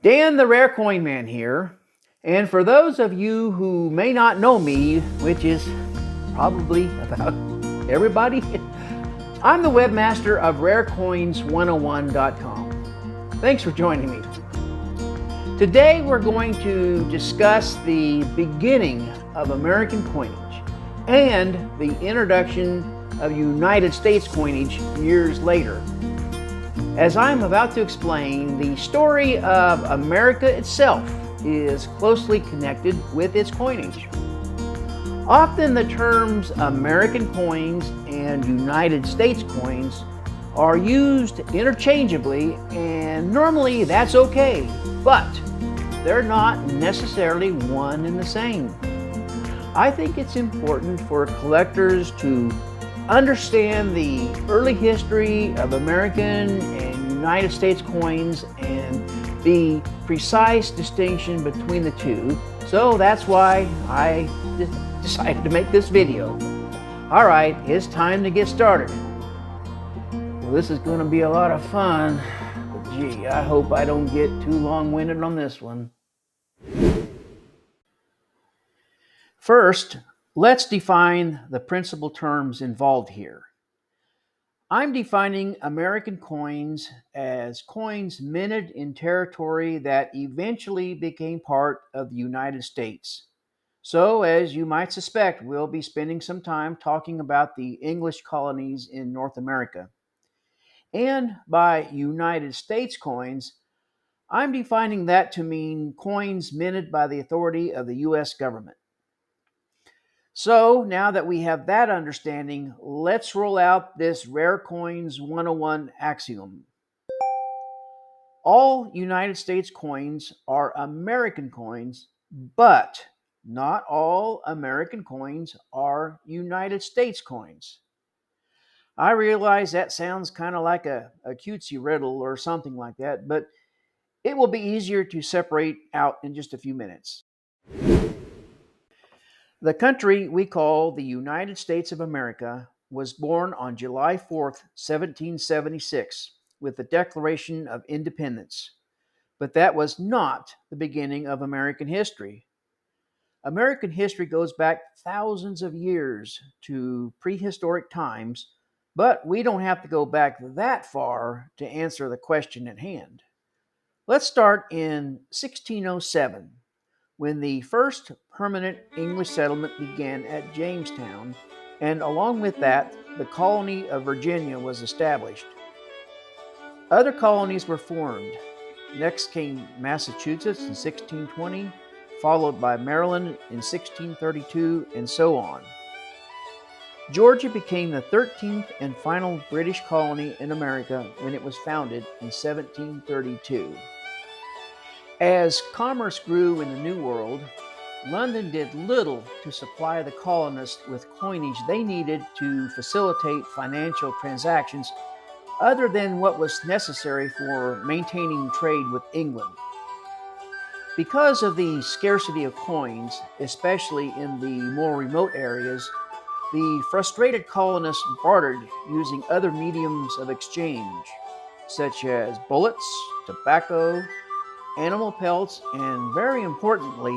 Dan the Rare Coin Man here, and for those of you who may not know me, which is probably about everybody, I'm the webmaster of rarecoins101.com. Thanks for joining me. Today we're going to discuss the beginning of American coinage and the introduction of United States coinage years later. As I'm about to explain, the story of America itself is closely connected with its coinage. Often the terms American coins and United States coins are used interchangeably, and normally that's okay, but they're not necessarily one and the same. I think it's important for collectors to understand the early history of American and United States coins and the precise distinction between the two. So that's why I decided to make this video. All right, it's time to get started. Well, this is going to be a lot of fun, but gee, I hope I don't get too long-winded on this one. First, let's define the principal terms involved here. I'm defining American coins as coins minted in territory that eventually became part of the United States. So, as you might suspect, we'll be spending some time talking about the English colonies in North America. And by United States coins, I'm defining that to mean coins minted by the authority of the U.S. government. So now that we have that understanding, let's roll out this Rare Coins 101 axiom. All United States coins are American coins, but not all American coins are United States coins. I realize that sounds kind of like a cutesy riddle or something like that, but it will be easier to separate out in just a few minutes. The country we call the United States of America was born on July 4th, 1776, with the Declaration of Independence. But that was not the beginning of American history. American history goes back thousands of years to prehistoric times, but we don't have to go back that far to answer the question at hand. Let's start in 1607. When the first permanent English settlement began at Jamestown, and along with that, the colony of Virginia was established. Other colonies were formed. Next came Massachusetts in 1620, followed by Maryland in 1632, and so on. Georgia became the 13th and final British colony in America when it was founded in 1732. As commerce grew in the New World, London did little to supply the colonists with coinage they needed to facilitate financial transactions other than what was necessary for maintaining trade with England. Because of the scarcity of coins, especially in the more remote areas, the frustrated colonists bartered using other mediums of exchange, such as bullets, tobacco, animal pelts, and very importantly,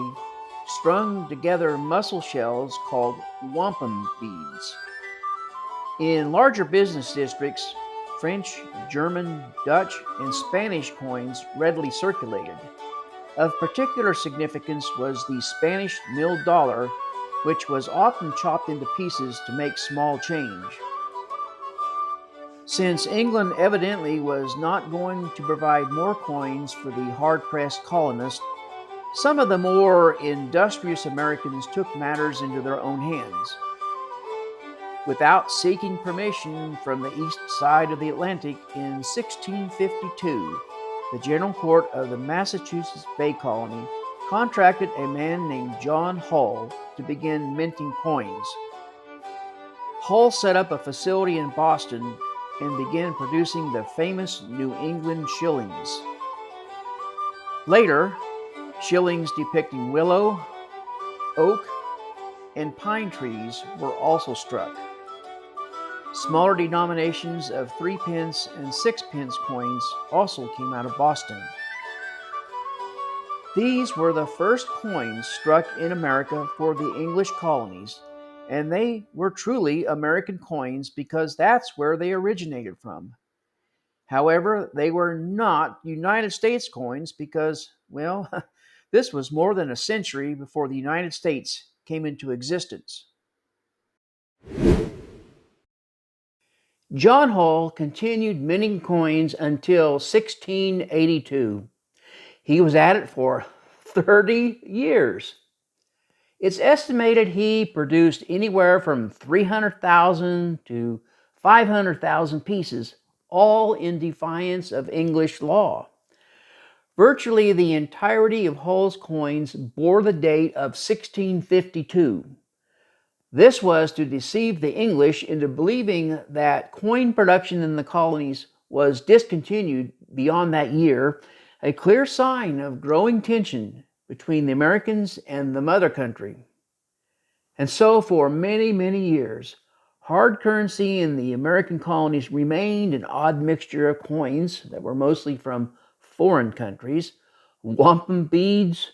strung together mussel shells called wampum beads. In larger business districts, French, German, Dutch, and Spanish coins readily circulated. Of particular significance was the Spanish milled dollar, which was often chopped into pieces to make small change. Since England evidently was not going to provide more coins for the hard-pressed colonists, some of the more industrious Americans took matters into their own hands. Without seeking permission from the east side of the Atlantic, in 1652, the General Court of the Massachusetts Bay Colony contracted a man named John Hull to begin minting coins. Hull set up a facility in Boston and began producing the famous New England shillings. Later, shillings depicting willow, Oak and pine trees were also struck. Smaller denominations of 3-pence and 6-pence coins also came out of Boston. These were the first coins struck in America for the English colonies, and they were truly American coins because that's where they originated from. However, they were not United States coins because, well, this was more than a century before the United States came into existence. John Hall continued minting coins until 1682. He was at it for 30 years. It's estimated he produced anywhere from 300,000 to 500,000 pieces, all in defiance of English law. Virtually the entirety of Hall's coins bore the date of 1652. This was to deceive the English into believing that coin production in the colonies was discontinued beyond that year, a clear sign of growing tension between the Americans and the mother country. And so for many, many years, hard currency in the American colonies remained an odd mixture of coins that were mostly from foreign countries, wampum beads,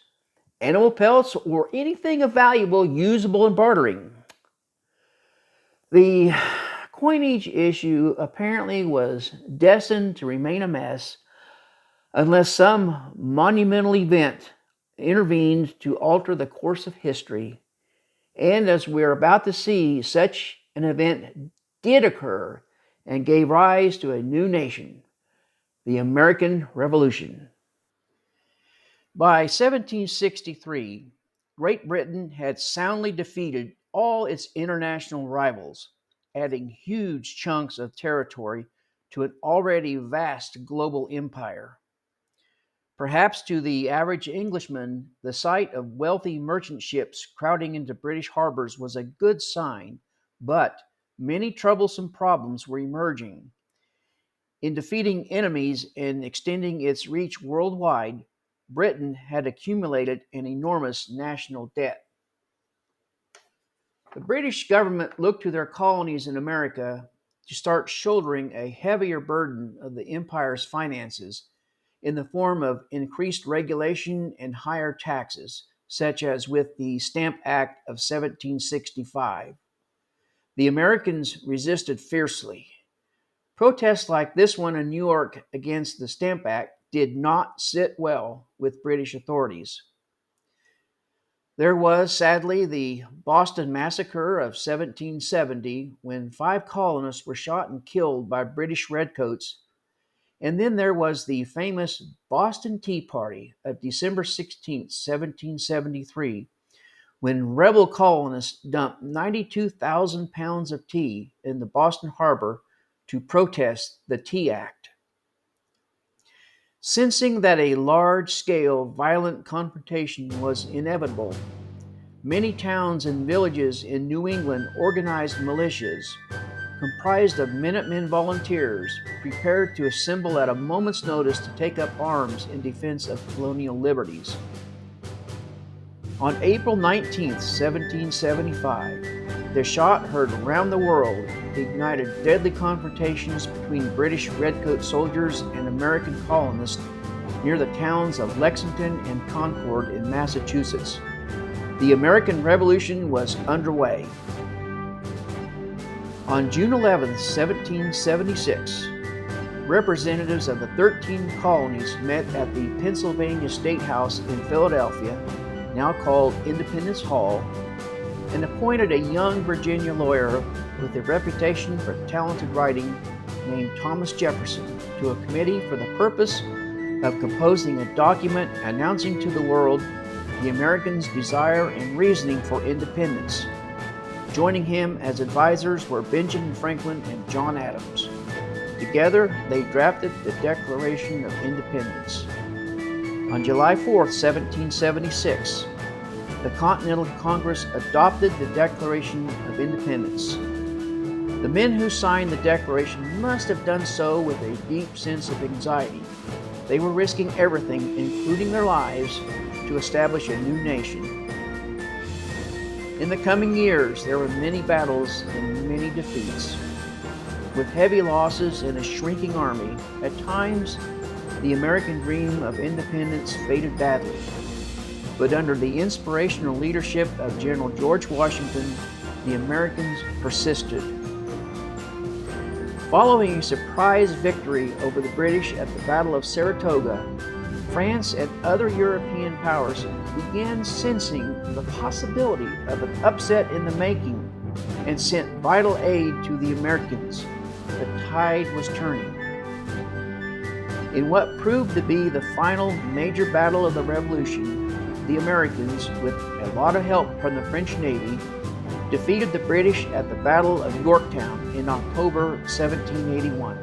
animal pelts, or anything of valuable usable in bartering. The coinage issue apparently was destined to remain a mess unless some monumental event intervened to alter the course of history. And as we're about to see, such an event did occur and gave rise to a new nation, the American Revolution. By 1763, Great Britain had soundly defeated all its international rivals, adding huge chunks of territory to an already vast global empire. Perhaps to the average Englishman, the sight of wealthy merchant ships crowding into British harbors was a good sign, but many troublesome problems were emerging. In defeating enemies and extending its reach worldwide, Britain had accumulated an enormous national debt. The British government looked to their colonies in America to start shouldering a heavier burden of the empire's finances in the form of increased regulation and higher taxes, such as with the Stamp Act of 1765. The Americans resisted fiercely. Protests like this one in New York against the Stamp Act did not sit well with British authorities. There was, sadly, the Boston Massacre of 1770, when 5 colonists were shot and killed by British redcoats. And then there was the famous Boston Tea Party of December 16, 1773, when rebel colonists dumped 92,000 pounds of tea in the Boston harbor to protest the Tea Act. Sensing that a large-scale violent confrontation was inevitable, many towns and villages in New England organized militias comprised of Minutemen volunteers prepared to assemble at a moment's notice to take up arms in defense of colonial liberties. On April 19, 1775, the shot heard around the world ignited deadly confrontations between British redcoat soldiers and American colonists near the towns of Lexington and Concord in Massachusetts. The American Revolution was underway. On June 11, 1776, representatives of the 13 colonies met at the Pennsylvania State House in Philadelphia, now called Independence Hall, and appointed a young Virginia lawyer with a reputation for talented writing named Thomas Jefferson to a committee for the purpose of composing a document announcing to the world the Americans' desire and reasoning for independence. Joining him as advisors were Benjamin Franklin and John Adams. Together, they drafted the Declaration of Independence. On July 4, 1776, the Continental Congress adopted the Declaration of Independence. The men who signed the Declaration must have done so with a deep sense of anxiety. They were risking everything, including their lives, to establish a new nation. In the coming years, there were many battles and many defeats. With heavy losses and a shrinking army, at times the American dream of independence faded badly. But under the inspirational leadership of General George Washington, the Americans persisted. Following a surprise victory over the British at the Battle of Saratoga, France and other European powers began sensing the possibility of an upset in the making and sent vital aid to the Americans. The tide was turning. In what proved to be the final major battle of the Revolution, the Americans, with a lot of help from the French Navy, defeated the British at the Battle of Yorktown in October 1781.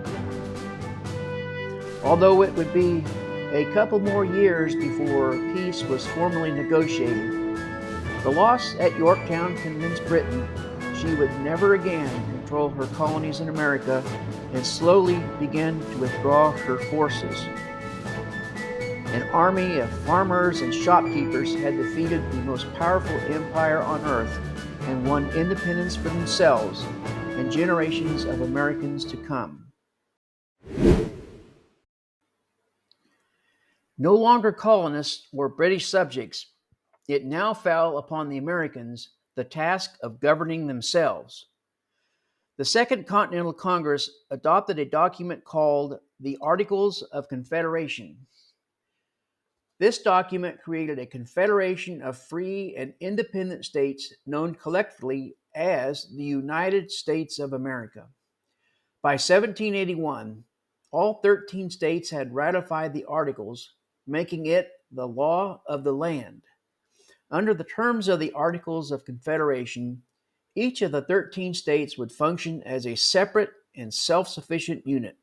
Although it would be a couple more years before peace was formally negotiated, the loss at Yorktown convinced Britain she would never again control her colonies in America and slowly began to withdraw her forces. An army of farmers and shopkeepers had defeated the most powerful empire on earth and won independence for themselves and generations of Americans to come. No longer colonists or British subjects, it now fell upon the Americans the task of governing themselves. The Second Continental Congress adopted a document called the Articles of Confederation. This document created a confederation of free and independent states known collectively as the United States of America. By 1781, all 13 states had ratified the Articles, making it the law of the land. Under the terms of the Articles of Confederation, each of the 13 states would function as a separate and self-sufficient unit,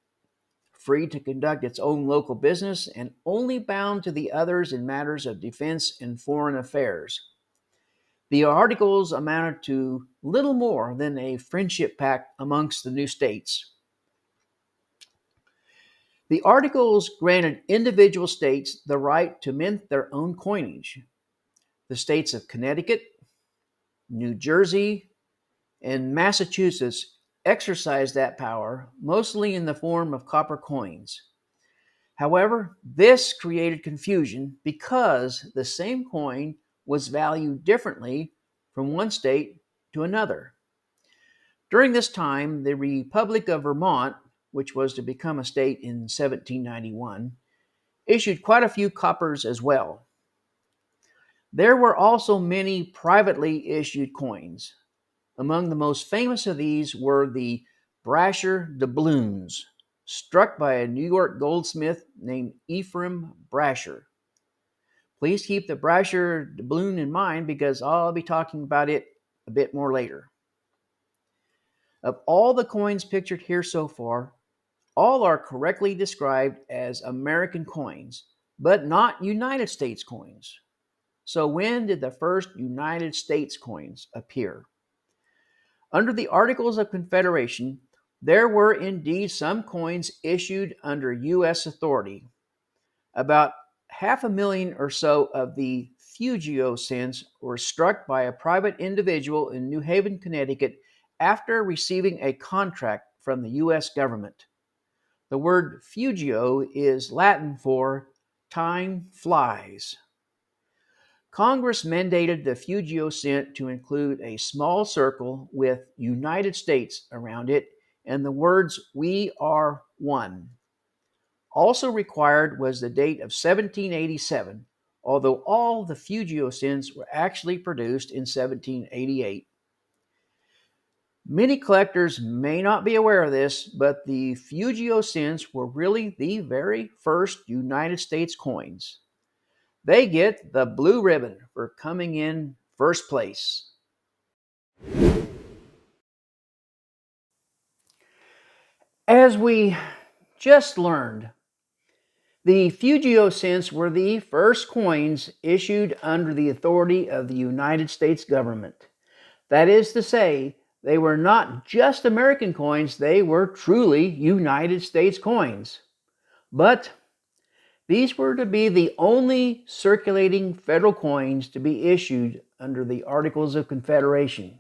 free to conduct its own local business and only bound to the others in matters of defense and foreign affairs. The Articles amounted to little more than a friendship pact amongst the new states. The Articles granted individual states the right to mint their own coinage. The states of Connecticut, New Jersey, and Massachusetts exercised that power, mostly in the form of copper coins. However, this created confusion because the same coin was valued differently from one state to another. During this time, the Republic of Vermont, which was to become a state in 1791, issued quite a few coppers as well. There were also many privately issued coins. Among the most famous of these were the Brasher Doubloons, struck by a New York goldsmith named Ephraim Brasher. Please keep the Brasher Doubloon in mind because I'll be talking about it a bit more later. Of all the coins pictured here so far, all are correctly described as American coins, but not United States coins. So when did the first United States coins appear? Under the Articles of Confederation, there were indeed some coins issued under U.S. authority. About 500,000 or so of the Fugio cents were struck by a private individual in New Haven, Connecticut, after receiving a contract from the U.S. government. The word Fugio is Latin for time flies. Congress mandated the Fugio cent to include a small circle with United States around it and the words, "We are one." Also required was the date of 1787, although all the Fugio cents were actually produced in 1788. Many collectors may not be aware of this, but the Fugio cents were really the very first United States coins. They get the blue ribbon for coming in first place. As we just learned, the Fugio cents were the first coins issued under the authority of the United States government. That is to say, they were not just American coins, they were truly United States coins. But These were to be the only circulating federal coins to be issued under the Articles of Confederation.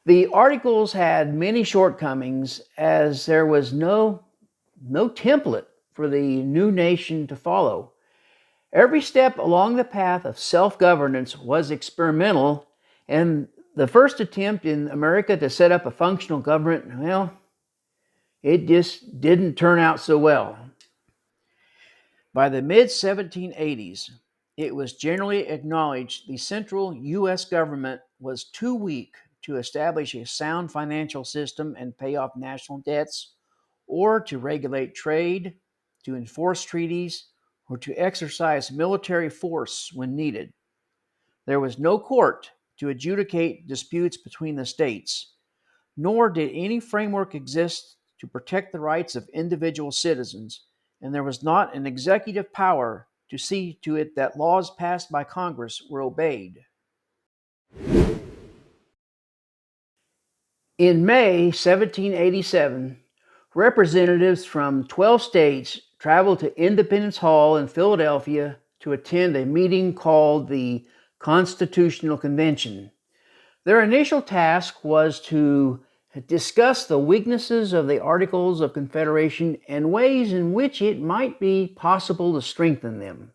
The Articles had many shortcomings as there was no template for the new nation to follow. Every step along the path of self-governance was experimental, and the first attempt in America to set up a functional government, well, it just didn't turn out so well. By the mid-1780s, it was generally acknowledged the central U.S. government was too weak to establish a sound financial system and pay off national debts, or to regulate trade, to enforce treaties, or to exercise military force when needed. There was no court to adjudicate disputes between the states, nor did any framework exist to protect the rights of individual citizens, and there was not an executive power to see to it that laws passed by Congress were obeyed. In May 1787, representatives from 12 states traveled to Independence Hall in Philadelphia to attend a meeting called the Constitutional Convention. Their initial task was to discuss the weaknesses of the Articles of Confederation and ways in which it might be possible to strengthen them.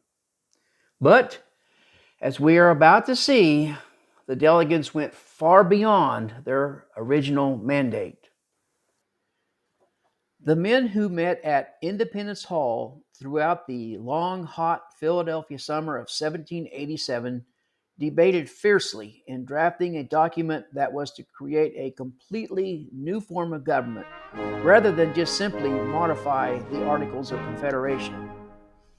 But, as we are about to see, the delegates went far beyond their original mandate. The men who met at Independence Hall throughout the long, hot Philadelphia summer of 1787 debated fiercely in drafting a document that was to create a completely new form of government, rather than just simply modify the Articles of Confederation.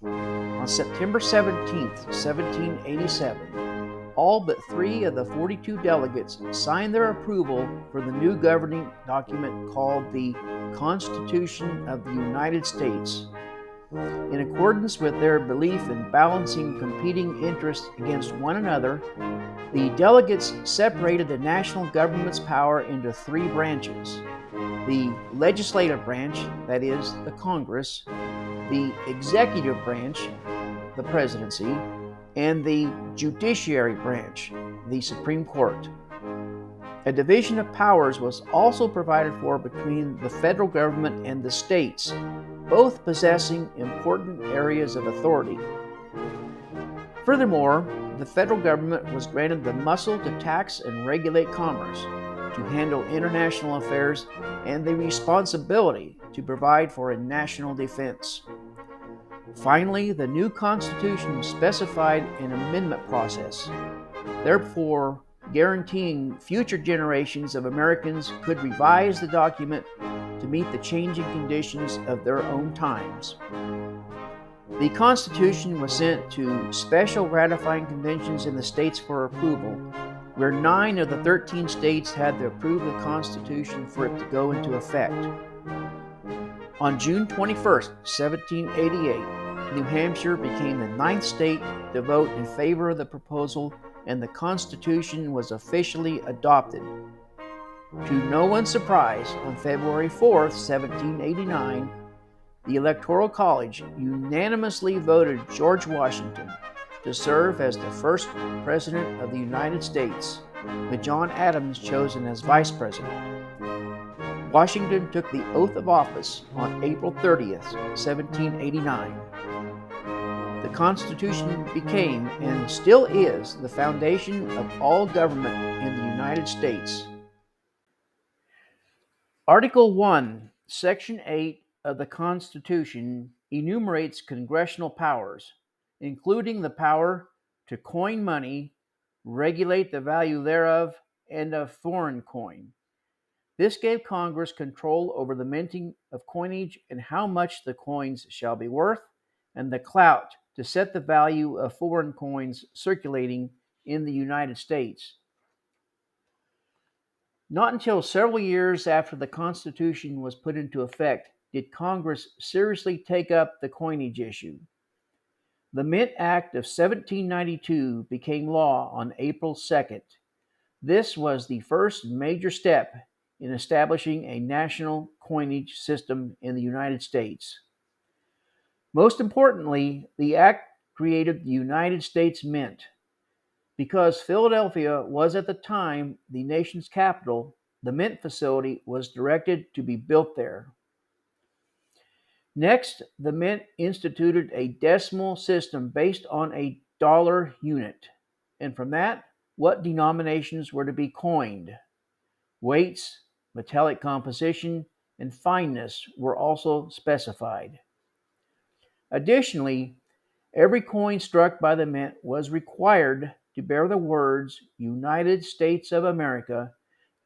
On September 17th, 1787, all but 3 of the 42 delegates signed their approval for the new governing document called the Constitution of the United States. In accordance with their belief in balancing competing interests against one another, the delegates separated the national government's power into 3 branches: the legislative branch, that is, the Congress, the executive branch, the presidency, and the judiciary branch, the Supreme Court. A division of powers was also provided for between the federal government and the states, both possessing important areas of authority. Furthermore, the federal government was granted the muscle to tax and regulate commerce, to handle international affairs, and the responsibility to provide for a national defense. Finally, the new Constitution specified an amendment process, therefore guaranteeing future generations of Americans could revise the document to meet the changing conditions of their own times. The Constitution was sent to special ratifying conventions in the states for approval, where 9 of the 13 states had to approve the Constitution for it to go into effect. On June 21st, 1788, New Hampshire became the 9th state to vote in favor of the proposal, and the Constitution was officially adopted. To no one's surprise, on February 4th, 1789, the Electoral College unanimously voted George Washington to serve as the first President of the United States, with John Adams chosen as Vice President. Washington took the oath of office on April 30th, 1789. The Constitution became, and still is, the foundation of all government in the United States. Article 1, Section 8 of the Constitution enumerates congressional powers, including the power to coin money, regulate the value thereof, and of foreign coin. This gave Congress control over the minting of coinage and how much the coins shall be worth, and the clout to set the value of foreign coins circulating in the United States. Not until several years after the Constitution was put into effect did Congress seriously take up the coinage issue. The Mint Act of 1792 became law on April 2nd. This was the first major step in establishing a national coinage system in the United States. Most importantly, the act created the United States Mint. Because Philadelphia was at the time the nation's capital, the mint facility was directed to be built there. Next, the mint instituted a decimal system based on a dollar unit, and from that, what denominations were to be coined. Weights, metallic composition, and fineness were also specified. Additionally, every coin struck by the mint was required to bear the words United States of America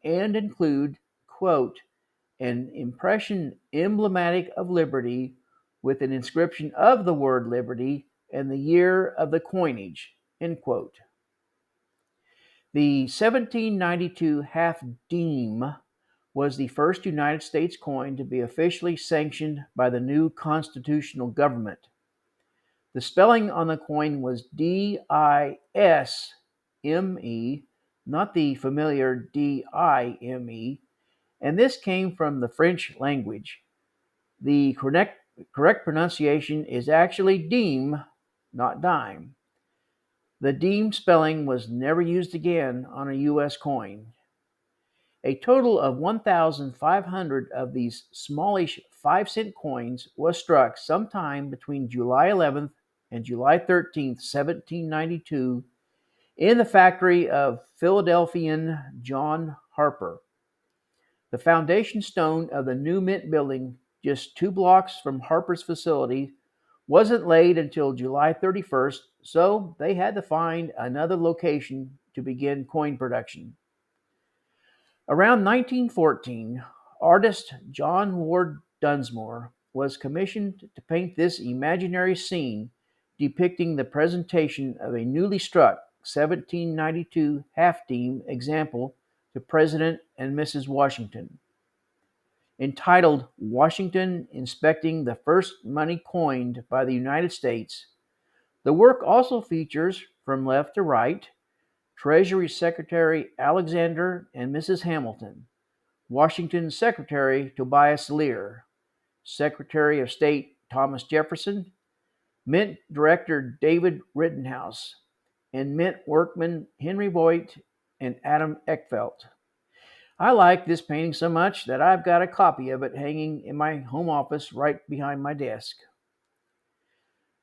and include, quote, an impression emblematic of liberty with an inscription of the word liberty and the year of the coinage, end quote. The 1792 half diem was the first United States coin to be officially sanctioned by the new constitutional government. The spelling on the coin was Disme, not the familiar Dime, and this came from the French language. The correct pronunciation is actually dime, not dime. The dime spelling was never used again on a U.S. coin. A total of 1,500 of these smallish 5-cent coins was struck sometime between July 11th and July 13th, 1792, in the factory of Philadelphian John Harper. The foundation stone of the new mint building, just 2 blocks from Harper's facility, wasn't laid until July 31st, so they had to find another location to begin coin production. Around 1914, artist John Ward Dunsmore was commissioned to paint this imaginary scene depicting the presentation of a newly struck 1792 half-dime example to President and Mrs. Washington. Entitled Washington Inspecting the First Money Coined by the United States, the work also features, from left to right, Treasury Secretary Alexander and Mrs. Hamilton, Washington Secretary Tobias Lear, Secretary of State Thomas Jefferson, Mint Director David Rittenhouse, and Mint workmen Henry Voigt and Adam Eckfeldt. I like this painting so much that I've got a copy of it hanging in my home office right behind my desk.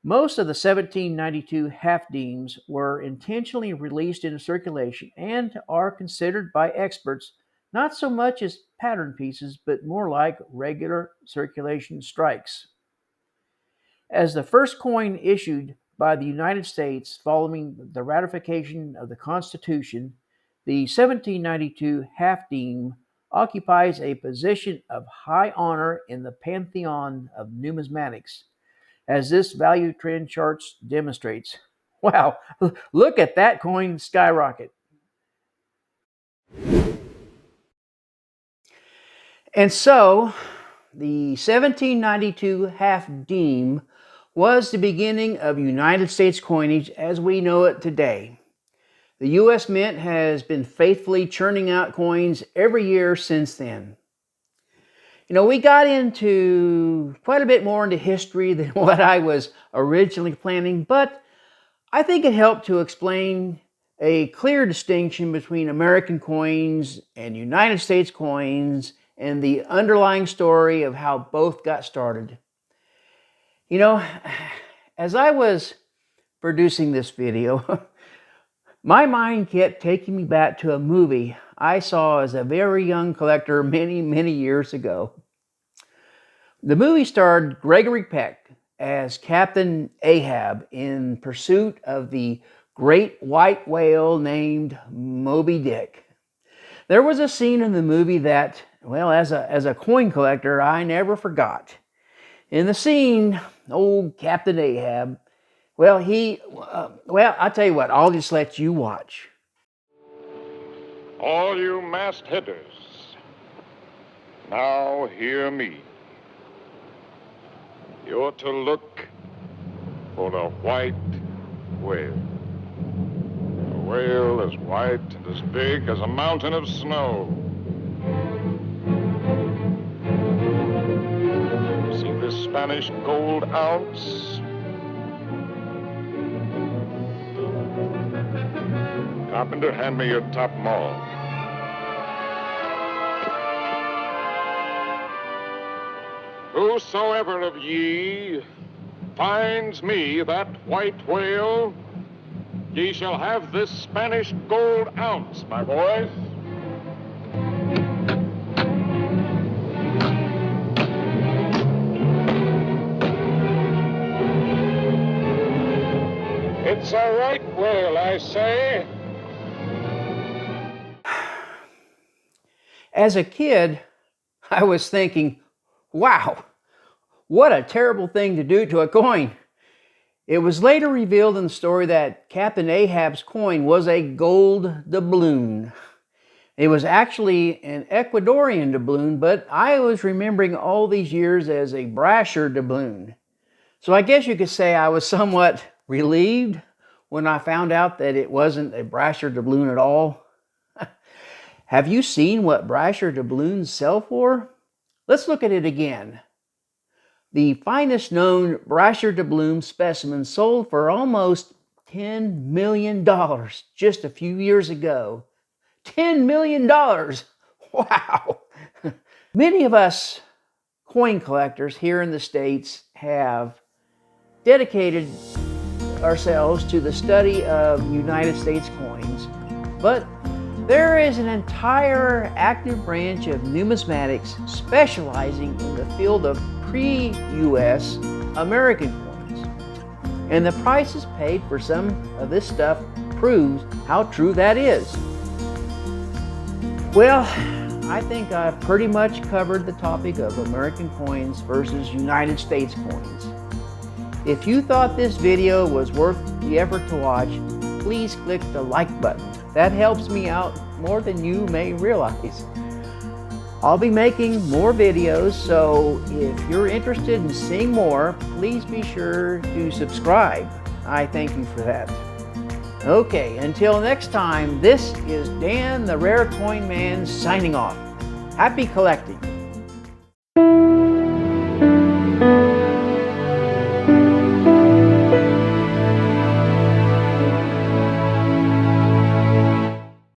Most of the 1792 half-dimes were intentionally released into circulation and are considered by experts not so much as pattern pieces, but more like regular circulation strikes. As the first coin issued by the United States following the ratification of the Constitution, the 1792 half-dime occupies a position of high honor in the pantheon of numismatics, as this value trend chart demonstrates. Wow, look at that coin skyrocket. And so, the 1792 half-dime was the beginning of United States coinage as we know it today. The U.S. Mint has been faithfully churning out coins every year since then. We got into quite a bit more into history than what I was originally planning, but I think it helped to explain a clear distinction between American coins and United States coins and the underlying story of how both got started. As I was producing this video, my mind kept taking me back to a movie I saw as a very young collector many, many years ago. The movie starred Gregory Peck as Captain Ahab in pursuit of the great white whale named Moby Dick. There was a scene in the movie that, well, as a coin collector, I never forgot. In the scene, old Captain Ahab, I'll tell you what, I'll just let you watch. All you mastheaders, now hear me. You're to look for the white whale. A whale as white and as big as a mountain of snow. See this Spanish gold ounce? Carpenter, hand me your top maul. Whosoever of ye finds me that white whale, ye shall have this Spanish gold ounce, my boys. It's a right whale, I say. As a kid, I was thinking, wow, what a terrible thing to do to a coin. It was later revealed in the story that Captain Ahab's coin was a gold doubloon. It was actually an Ecuadorian doubloon, but I was remembering all these years as a Brasher doubloon. So I guess you could say I was somewhat relieved when I found out that it wasn't a Brasher doubloon at all. Have you seen what Brasher doubloons sell for? Let's look at it again. The finest known Brasher doubloon specimen sold for almost $10 million just a few years ago. $10 million! Wow! Many of us coin collectors here in the States have dedicated ourselves to the study of United States coins, but there is an entire active branch of numismatics specializing in the field of pre-U.S. American coins. And the prices paid for some of this stuff proves how true that is. Well, I think I've pretty much covered the topic of American coins versus United States coins. If you thought this video was worth the effort to watch, please click the like button. That helps me out more than you may realize. I'll be making more videos, so if you're interested in seeing more, please be sure to subscribe. I thank you for that. Okay, until next time, this is Dan the Rare Coin Man signing off. Happy collecting!